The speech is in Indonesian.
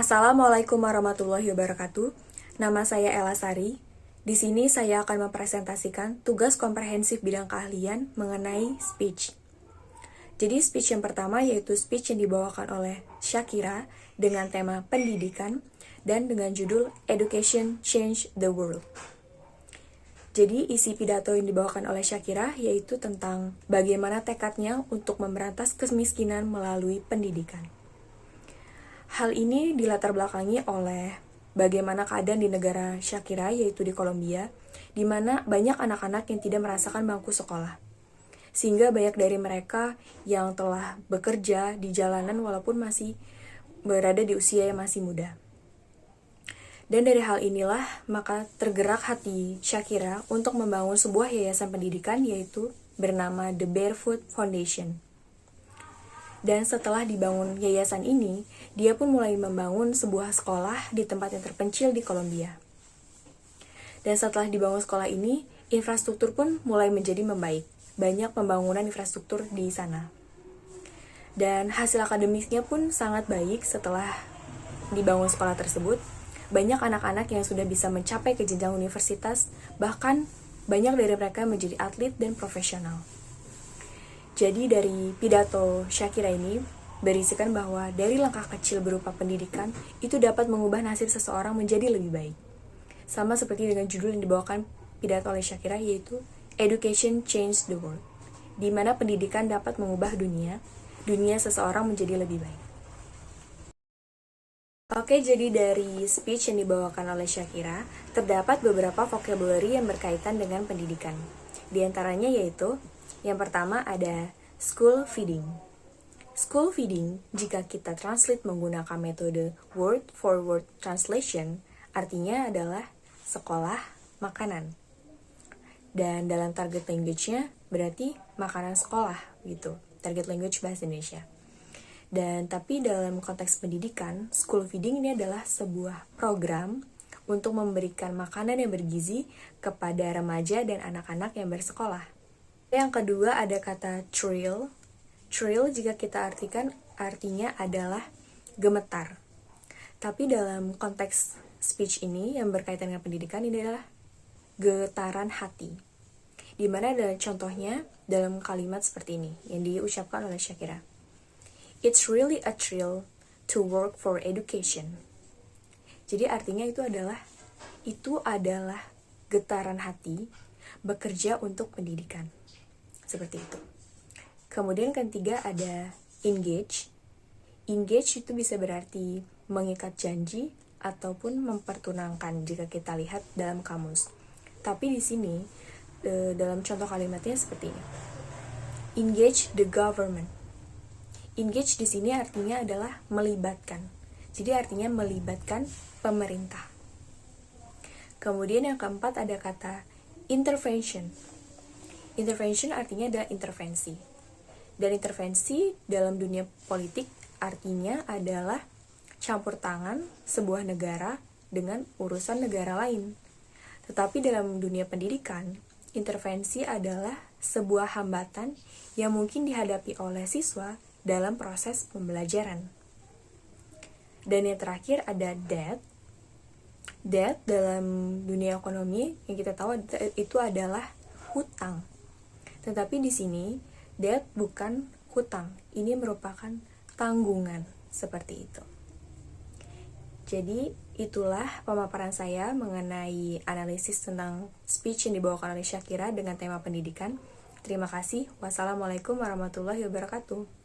Assalamualaikum warahmatullahi wabarakatuh. Nama saya Ella Sari. Di sini saya akan mempresentasikan tugas komprehensif bidang keahlian mengenai speech. Jadi speech yang pertama yaitu speech yang dibawakan oleh Shakira dengan tema pendidikan dan dengan judul Education Change the World. Jadi isi pidato yang dibawakan oleh Shakira yaitu tentang bagaimana tekadnya untuk memberantas kemiskinan melalui pendidikan. Hal ini dilatar belakangi oleh bagaimana keadaan di negara Shakira, yaitu di Kolombia, di mana banyak anak-anak yang tidak merasakan bangku sekolah. Sehingga banyak dari mereka yang telah bekerja di jalanan walaupun masih berada di usia yang masih muda. Dan dari hal inilah, maka tergerak hati Shakira untuk membangun sebuah yayasan pendidikan yaitu bernama The Barefoot Foundation. Dan setelah dibangun yayasan ini, dia pun mulai membangun sebuah sekolah di tempat yang terpencil di Kolombia. Dan setelah dibangun sekolah ini, infrastruktur pun mulai menjadi membaik. Banyak pembangunan infrastruktur di sana. Dan hasil akademiknya pun sangat baik setelah dibangun sekolah tersebut. Banyak anak-anak yang sudah bisa mencapai ke jenjang universitas, bahkan banyak dari mereka menjadi atlet dan profesional. Jadi dari pidato Shakira ini berisikan bahwa dari langkah kecil berupa pendidikan itu dapat mengubah nasib seseorang menjadi lebih baik. Sama seperti dengan judul yang dibawakan pidato oleh Shakira yaitu Education Change the World, di mana pendidikan dapat mengubah dunia seseorang menjadi lebih baik. Oke, jadi dari speech yang dibawakan oleh Shakira terdapat beberapa vocabulary yang berkaitan dengan pendidikan. Di antaranya yaitu yang pertama ada school feeding. School feeding, jika kita translate menggunakan metode word for word translation, artinya adalah sekolah makanan. Dan dalam target language-nya berarti makanan sekolah gitu, target language bahasa Indonesia. Dan tapi dalam konteks pendidikan, school feeding ini adalah sebuah program untuk memberikan makanan yang bergizi kepada remaja dan anak-anak yang bersekolah. Yang kedua ada kata thrill. Thrill jika kita artikan artinya adalah gemetar. Tapi dalam konteks speech ini yang berkaitan dengan pendidikan ini adalah getaran hati. Dimana ada contohnya dalam kalimat seperti ini yang diucapkan oleh Shakira. It's really a thrill to work for education. Jadi artinya itu adalah getaran hati bekerja untuk pendidikan. Seperti itu. Kemudian ketiga ada engage. Engage itu bisa berarti mengikat janji ataupun mempertunangkan jika kita lihat dalam kamus. Tapi di sini dalam contoh kalimatnya seperti ini. Engage the government. Engage di sini artinya adalah melibatkan. Jadi artinya melibatkan pemerintah. Kemudian yang keempat ada kata intervention. Intervention artinya adalah intervensi. Dan intervensi dalam dunia politik artinya adalah campur tangan sebuah negara dengan urusan negara lain. Tetapi dalam dunia pendidikan, intervensi adalah sebuah hambatan yang mungkin dihadapi oleh siswa dalam proses pembelajaran. Dan yang terakhir ada debt. Debt dalam dunia ekonomi yang kita tahu itu adalah hutang. Tetapi di sini, debt bukan hutang. Ini merupakan tanggungan, seperti itu. Jadi, itulah pemaparan saya mengenai analisis tentang speech yang dibawakan oleh Shakira dengan tema pendidikan. Terima kasih. Wassalamualaikum warahmatullahi wabarakatuh.